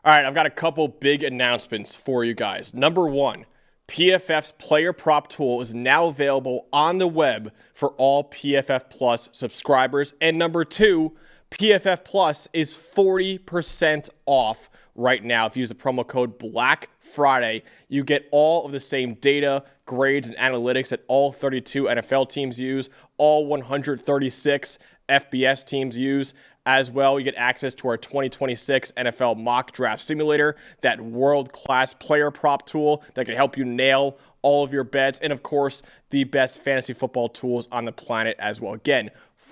All right, I've got a couple big announcements for you guys. Number one, PFF's player prop tool is now available on the web for all PFF Plus subscribers. And number two, PFF Plus is 40% off right now. If you use the promo code BLACKFRIDAY, you get all of the same data, grades, and analytics that all 32 NFL teams use, all 136 FBS teams use. As well, you get access to our 2026 NFL mock draft simulator, that world-class player prop tool that can help you nail all of your bets, and of course, the best fantasy football tools on the planet as well. Again,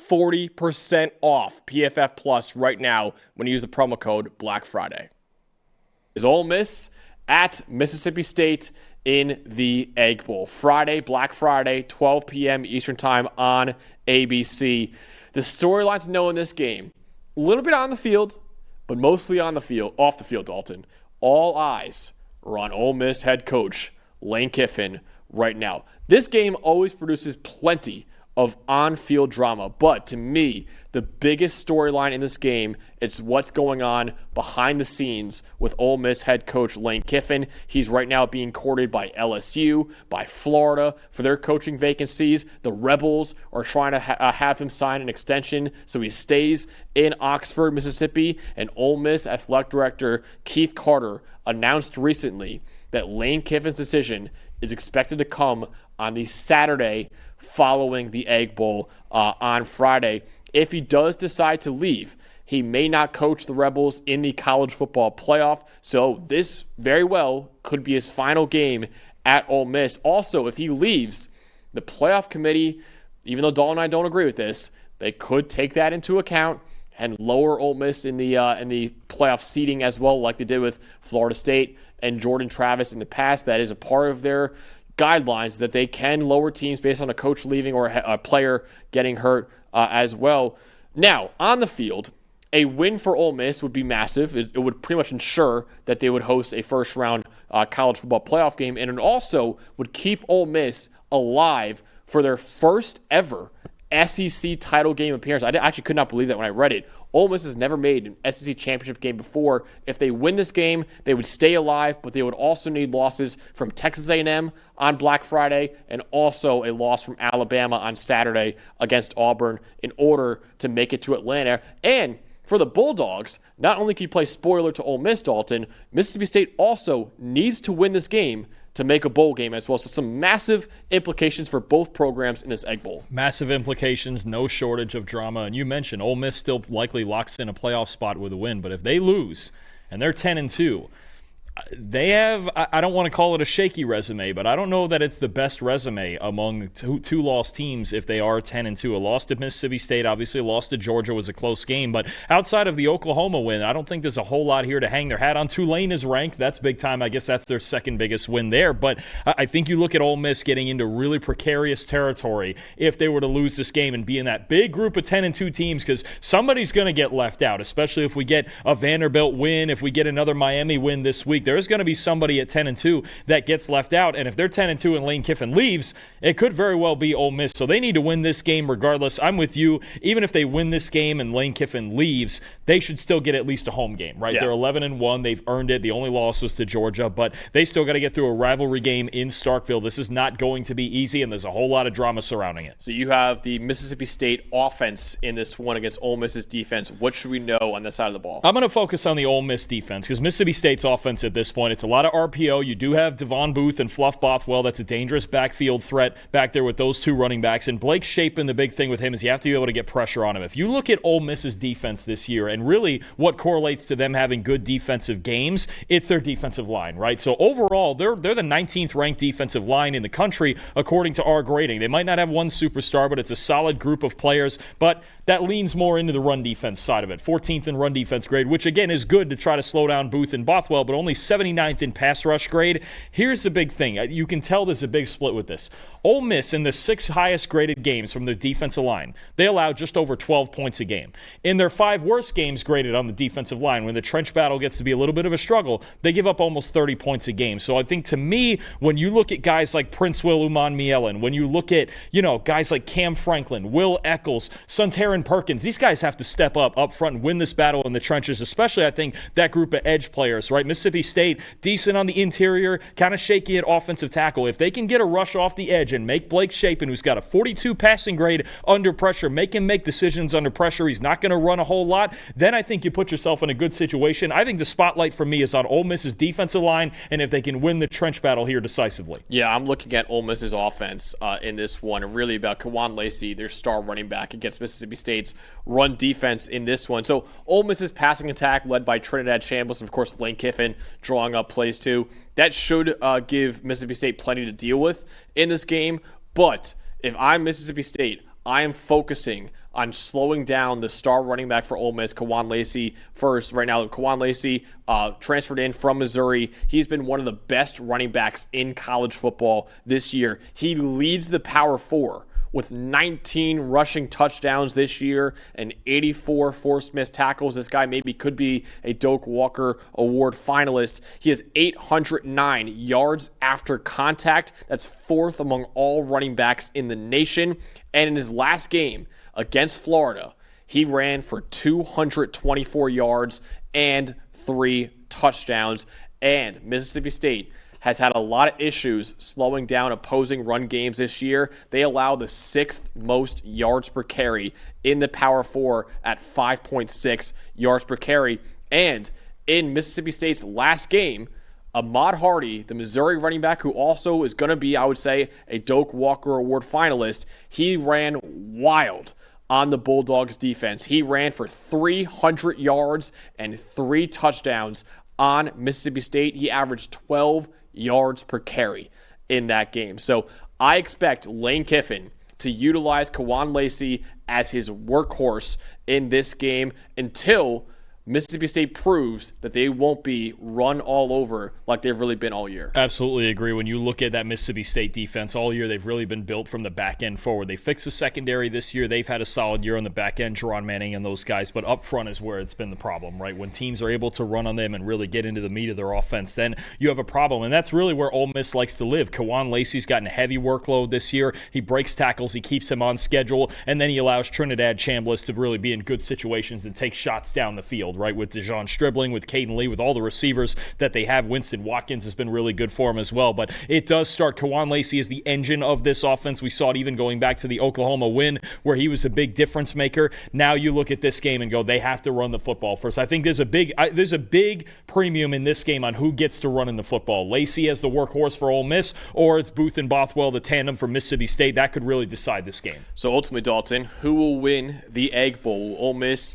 40% off PFF Plus right now when you use the promo code BLACKFRIDAY. Is Ole Miss at Mississippi State in the Egg Bowl. Friday, Black Friday, 12 p.m. Eastern Time on ABC. The storylines to know in this game, a little bit on the field, but mostly on the field, off the field, Dalton. All eyes are on Ole Miss head coach Lane Kiffin right now. This game always produces plenty of on-field drama, but to me, the biggest storyline in this game is what's going on behind the scenes with Ole Miss head coach Lane Kiffin. He's right now being courted by LSU, by Florida for their coaching vacancies. The Rebels are trying to have him sign an extension so he stays in Oxford, Mississippi. And Ole Miss athletic director Keith Carter announced recently that Lane Kiffin's decision is expected to come on the Saturday following the Egg Bowl on Friday. If he does decide to leave, he may not coach the Rebels in the college football playoff, so this very well could be his final game at Ole Miss. Also, if he leaves, the playoff committee, even though Dalton and I don't agree with this, they could take that into account and lower Ole Miss in the playoff seeding as well, like they did with Florida State and Jordan Travis in the past. That is a part of their guidelines, that they can lower teams based on a coach leaving or a player getting hurt as well. Now, on the field, a win for Ole Miss would be massive. It would pretty much ensure that they would host a first-round college football playoff game, and it also would keep Ole Miss alive for their first ever SEC title game appearance. I actually could not believe that when I read it. Ole Miss has never made an SEC championship game before. If they win this game, they would stay alive, but they would also need losses from Texas A&M on Black Friday and also a loss from Alabama on Saturday against Auburn in order to make it to Atlanta. And for the Bulldogs, not only can you play spoiler to Ole Miss, Dalton, Mississippi State also needs to win this game to make a bowl game as well. So some massive implications for both programs in this Egg Bowl. Massive implications, no shortage of drama. And you mentioned Ole Miss still likely locks in a playoff spot with a win. But if they lose and they're 10-2, they have, I don't want to call it a shaky resume, but I don't know that it's the best resume among two lost teams if they are 10-2. A loss to Mississippi State, obviously a loss to Georgia was a close game, but outside of the Oklahoma win, I don't think there's a whole lot here to hang their hat on. Tulane is ranked. That's big time. I guess that's their second biggest win there, but I think you look at Ole Miss getting into really precarious territory if they were to lose this game and be in that big group of 10-2 teams, because somebody's going to get left out, especially if we get a Vanderbilt win, if we get another Miami win this week. There's going to be somebody at 10-2 that gets left out, and if they're 10-2 and Lane Kiffin leaves, it could very well be Ole Miss. So they need to win this game regardless. I'm with you. Even if they win this game and Lane Kiffin leaves, they should still get at least a home game, right? Yeah. They're 11-1. They've earned it. The only loss was to Georgia, but they still got to get through a rivalry game in Starkville. This is not going to be easy, and there's a whole lot of drama surrounding it. So you have the Mississippi State offense in this one against Ole Miss's defense. What should we know on this side of the ball? I'm going to focus on the Ole Miss defense because Mississippi State's offense at this point, it's a lot of RPO. You do have Devon Booth and Fluff Bothwell. That's a dangerous backfield threat back there with those two running backs. And Blake Shapen, the big thing with him is you have to be able to get pressure on him. If you look at Ole Miss's defense this year, and really what correlates to them having good defensive games, it's their defensive line, right? So overall, they're the 19th ranked defensive line in the country according to our grading. They might not have one superstar, but it's a solid group of players. But that leans more into the run defense side of it. 14th in run defense grade, which again is good to try to slow down Booth and Bothwell, but only 79th in pass rush grade. Here's the big thing. You can tell there's a big split with this. Ole Miss, in the 6 highest graded games from their defensive line, they allow just over 12 points a game. In their 5 worst games graded on the defensive line, when the trench battle gets to be a little bit of a struggle, they give up almost 30 points a game. So I think, to me, when you look at guys like Prince Will Uman-Mielen, when you look at, guys like Cam Franklin, Will Eccles, Suntaran Perkins, these guys have to step up front and win this battle in the trenches, especially, I think, that group of edge players, right? Mississippi State, decent on the interior, kind of shaky at offensive tackle. If they can get a rush off the edge and make Blake Shapen, who's got a 42 passing grade under pressure, make him make decisions under pressure, he's not going to run a whole lot, then I think you put yourself in a good situation. I think the spotlight for me is on Ole Miss's defensive line, and if they can win the trench battle here decisively. Yeah, I'm looking at Ole Miss's offense in this one, and really about Kawan Lacey, their star running back, against Mississippi State's run defense in this one. So Ole Miss's passing attack led by Trinidad Chambliss, and of course Lane Kiffin drawing up plays too. That should give Mississippi State plenty to deal with in this game. But if I'm Mississippi State, I am focusing on slowing down the star running back for Ole Miss, Kawan Lacey, first. Right now, Kawan Lacey transferred in from Missouri. He's been one of the best running backs in college football this year. He leads the Power 4 with 19 rushing touchdowns this year and 84 forced missed tackles. This guy maybe could be a Doak Walker Award finalist. He has 809 yards after contact. That's 4th among all running backs in the nation. And in his last game against Florida, he ran for 224 yards and 3 touchdowns. And Mississippi State has had a lot of issues slowing down opposing run games this year. They allow the 6th most yards per carry in the Power 4 at 5.6 yards per carry. And in Mississippi State's last game, Ahmad Hardy, the Missouri running back, who also is going to be, I would say, a Doak Walker Award finalist, he ran wild on the Bulldogs defense. He ran for 300 yards and 3 touchdowns on Mississippi State. He averaged 12 yards per carry in that game. So I expect Lane Kiffin to utilize Kawan Lacey as his workhorse in this game until Mississippi State proves that they won't be run all over like they've really been all year. Absolutely agree. When you look at that Mississippi State defense all year, they've really been built from the back end forward. They fixed the secondary this year. They've had a solid year on the back end, Jerron Manning and those guys, but up front is where it's been the problem, right? When teams are able to run on them and really get into the meat of their offense, then you have a problem, and that's really where Ole Miss likes to live. Kawan Lacey's gotten a heavy workload this year. He breaks tackles, he keeps him on schedule, and then he allows Trinidad Chambliss to really be in good situations and take shots down the field, right? With DeJon Stribling, with Caden Lee, with all the receivers that they have. Winston Watkins has been really good for him as well. But it does start. Kawan Lacey as the engine of this offense. We saw it even going back to the Oklahoma win where he was a big difference maker. Now you look at this game and go, they have to run the football first. I think there's a big premium in this game on who gets to run in the football. Lacey as the workhorse for Ole Miss, or it's Booth and Bothwell, the tandem for Mississippi State. That could really decide this game. So ultimately, Dalton, who will win the Egg Bowl? Will Ole Miss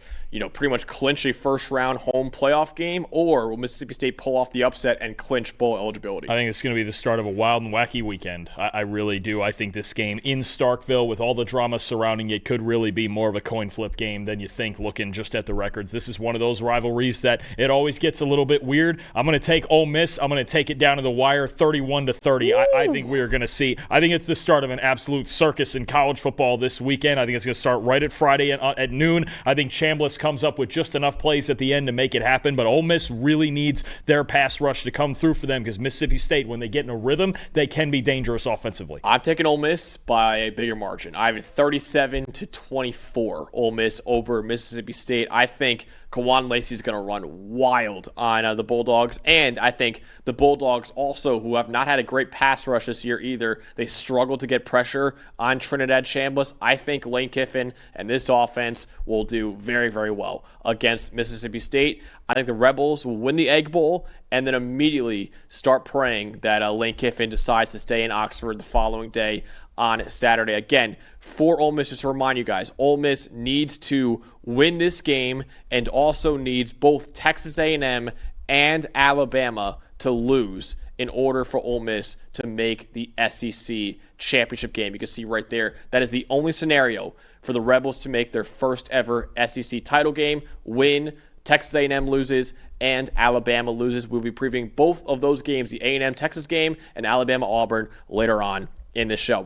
pretty much clinch a first-round home playoff game, or will Mississippi State pull off the upset and clinch bowl eligibility? I think it's going to be the start of a wild and wacky weekend. I really do. I think this game in Starkville, with all the drama surrounding it, could really be more of a coin flip game than you think looking just at the records. This is one of those rivalries that it always gets a little bit weird. I'm going to take Ole Miss. I'm going to take it down to the wire, 31-30. I think we are going to see. I think it's the start of an absolute circus in college football this weekend. I think it's going to start right at Friday at noon. I think Chambliss comes up with just enough plays at the end to make it happen, but Ole Miss really needs their pass rush to come through for them, because Mississippi State, when they get in a rhythm, they can be dangerous offensively. I'm taking Ole Miss by a bigger margin. I have it 37-24 Ole Miss over Mississippi State. I think Kawan Lacey's going to run wild on the Bulldogs, and I think the Bulldogs also, who have not had a great pass rush this year either, they struggle to get pressure on Trinidad Chambliss. I think Lane Kiffin and this offense will do very, very well against Mississippi State. I think the Rebels will win the Egg Bowl and then immediately start praying that Lane Kiffin decides to stay in Oxford the following day on Saturday. Again, for Ole Miss, just to remind you guys, Ole Miss needs to win this game and also needs both Texas A&M and Alabama to lose in order for Ole Miss to make the SEC championship game. You can see right there, that is the only scenario for the Rebels to make their first ever SEC title game, win Texas A&M loses and Alabama loses. We'll be previewing both of those games, the A&M Texas game and Alabama Auburn, later on in the show.